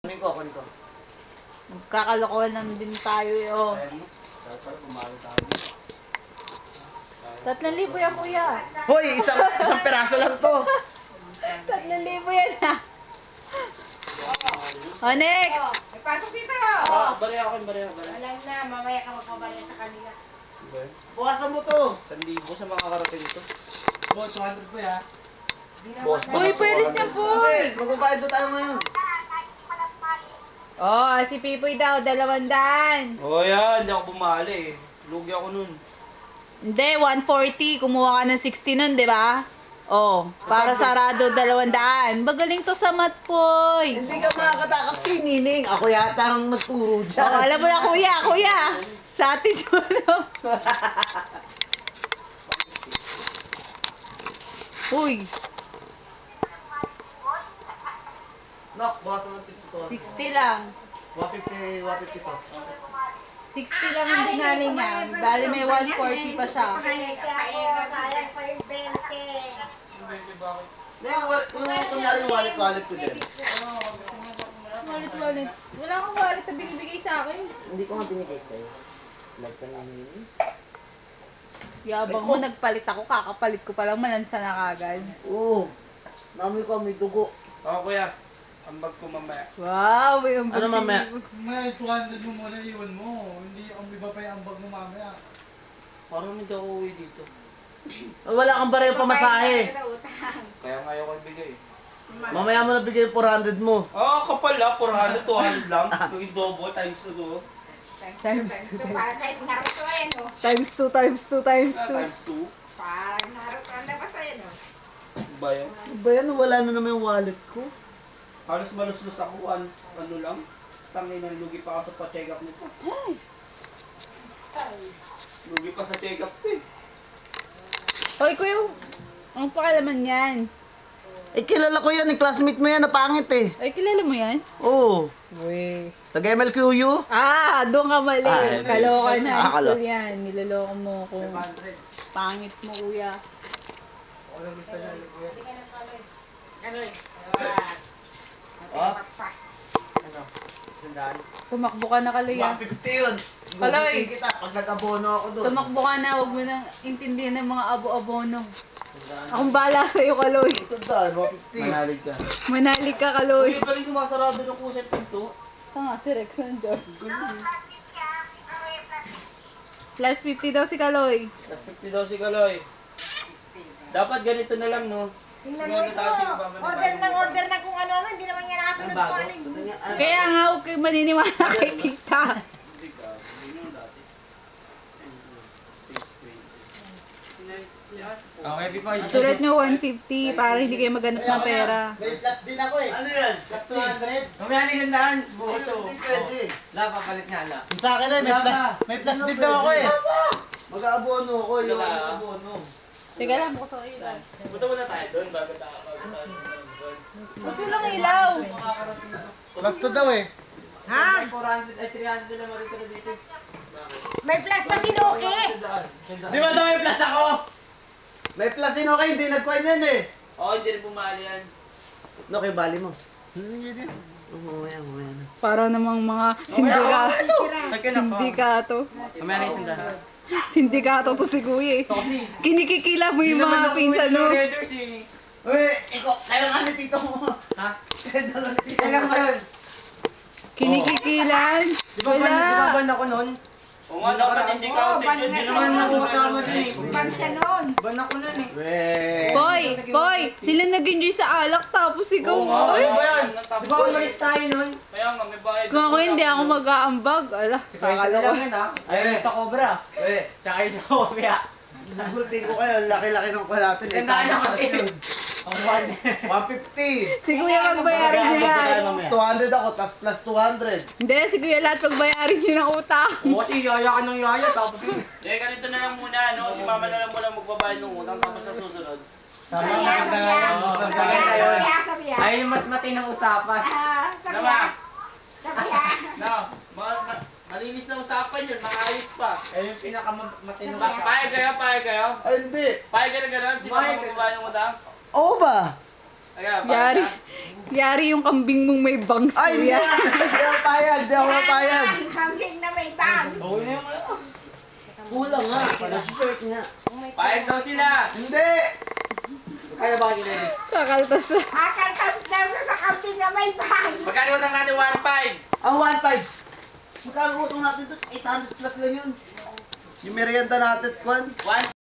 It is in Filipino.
Kunin ko. Magkakalokohan lang din tayo eh, oh. Sarap pala, pumalo tayo. 3,000 yan, kuya. Hoy, isang peraso lang to. 3,000 yan ah. Oh, next! May pasok dito! Bariya ako, bariya. Alam na, mamaya ka magpabalik sa kanila. Bukasan mo to. 1,000 sa makakarating ito. Bo, 200 po ya. Boss, Uy, pwede siya po! Hindi, magbabayad na tayo ngayon. Oh, si Pipoy daw, 200. oh yan, hindi ako bumali eh. Lugi ako nun. Hindi, 140. Kumuha ka ng 60 nun, di ba? Oh, para sarado 200. Magaling to sa mat, Poy. Hindi ka makakatakas kay Nining. Ako yata ang nagturo dyan. Oh, alam mo na, kuya. Sa atin yun. Uy, Nok, bukasan mo to. 60 lang. 150 to. 60 lang ang binali niya. Bali may 140 pa siya. Sayang pa yung 20. Hindi, yung kunyari wallet ko din. Wallet. Wala akong wallet na binibigay sa akin. Hindi ko nga binigay sa'yo. Like sa Nining. Yabang mo, nagpalit ako. Kakapalit ko palang malansa na kagad. Oo. Namoy ko, may dugo. Oo kuya, ambag ko mamaya. Wow, may ambag. Ano mamaya? May 200 mo muna iwan mo. Hindi ang iba pa yung ambag mo mamaya. Parang hindi ako uwi dito. Wala kang pareho pamasahe. Sa utang. Kaya nga ayaw ko ibigay. Mamaya mo na bigay yung 400 mo. Kapal ah, 400, 200 lang. Yung double times 2. Times So, parang kahit Naruto yan, no? Times 2, times 2, times 2. Times 2. Parang Naruto ang labas sa'yo, no? Ba yun? Ba yan? Wala na naman yung wallet ko. Halos maluslus ako, ano lang. Tangin na lugi pa ako sa pa-check up nito. Lugi pa sa check up to eh. Hoy, kuya, ang pakalaman yan. Eh, kilala ko yan. Yung classmate mo yan. Napangit eh. Ay, kilala mo yan? Oo. Uy. Taga-MLQU? Ah, doon ka mali. Ah, Kaloka na. ah, kalo. School yan. Niloloko mo ko. Pangit mo, kuya. Ano eh? Ops. Ano? Sandaan. Tumakbo ka na, Kaloy. 150 yun. Kaloy. Gugutin kita pag nag-abono ako doon. Tumakbo ka na. Huwag mo nang intindihan ng mga abo-abono. Akong bala sa'yo, Kaloy. Sandaan, 150. Manalig ka. Manalig ka, Uy, Kaloy. galing sumasarado ng kusay pinto. Ito nga, si Rex nandun. Galing. Plus 50 daw si Kaloy. Plus 50 daw si Kaloy. Dapat ganito na lang, no? Tingnan mo ito. Order ng kung ano-ano. Hindi naman yan nakasunod Bago. ko aling. Kaya nga, huwag kayo maniniwala kay tita. Hindi ka. Hindi naman dati. Okay, Pipoy. Sulat nyo 150 para hindi kayo maghanap ng pera. May plus din ako eh. Ano yan? Plus 200? Mamaya ni Sandaan. Buto. Hindi pwede. La, papalit nga, la. Sa akin eh, may plus din daw ako eh. Mag-aabono ako, yung mag-aabono. Teka lang, bukas ako ilaw. Punta muna tayo doon bago tayo doon. Ba't walang ilaw? Plus 2 daw eh. Ha? 400, ay 300 lang marin ka na dito. May plus pa si Loki. Di ba daw may plus ako? May plus din okay, hindi nag-coin yan eh. Oo, hindi rin pumali yan. No, kay bali mo. Umuwi, umuwi na. Para namang mga sindikato. Mamaya ni Sandaan. Sindikato to si Kuya eh. Kinikikila mo yung mga pinsan no? Uy, kailangan ni tito mo. Ha? Kailangan ni tito mo. Kailan ba yun? Kinikikilan. Di ba ban ako nun? Oo nga, dapat hindi ka outing yun. Di naman ako kasama dun eh. Ban siya noon. Ban ako nun eh. Boy, sila nag-enjoy sa alak tapos ikaw Oo nga, ay. Ano ba yan? Nagtapos Di ba umalis tayo nun? Kaya nga, may bayad. Kung ako hindi ako mag-aambag. Ala, Si Kuya kakala lang ko. yun ha. Ayun sa Cobra. Eh, Tsaka yung sa Cobra. nagulting ko kayo, laki-laki ng kuha natin. Sandaan na kasi. Ang 150. Si Kuya magbayarin nila. 200 ako, tas plus 200. Hindi, si Kuya lahat magbayarin nyo ng utang. Oo, kasi yaya ka ng yaya tapos Ganito na lang muna, no? Si mama na lang muna magbabayad ng utang tapos sa susunod. Tama, maganda nga yun. Mas maganda yun. Sabi yan. Ayun yung mas matinang usapan. Sabi Nama! yan. Sabi yan. No, malinis na usapan yun, maayos pa. Ayun yung pinakamatinang usapan. Payag kayo? Ay, hindi. Payag ka na gano'n? Si mama Payag. magbabayad ng utang? Oo ba? Kaya, Yari. Yari yung kambing mong may bangs. Ay, hindi kuya. ako mapayag. Hindi ako mapayag. Ang kambing na may bag. Okay na yung kulang nga. Nasa-shirt nga. Payag daw sila. Hindi! Kaya ba akin na Kakaltas. Kakaltas daw sa kambing na may bag. Magkano utang natin 1.5? Ang 1.5. Magkano utang natin doon? 800 plus lang yun. Yung merienda natin, Kwan.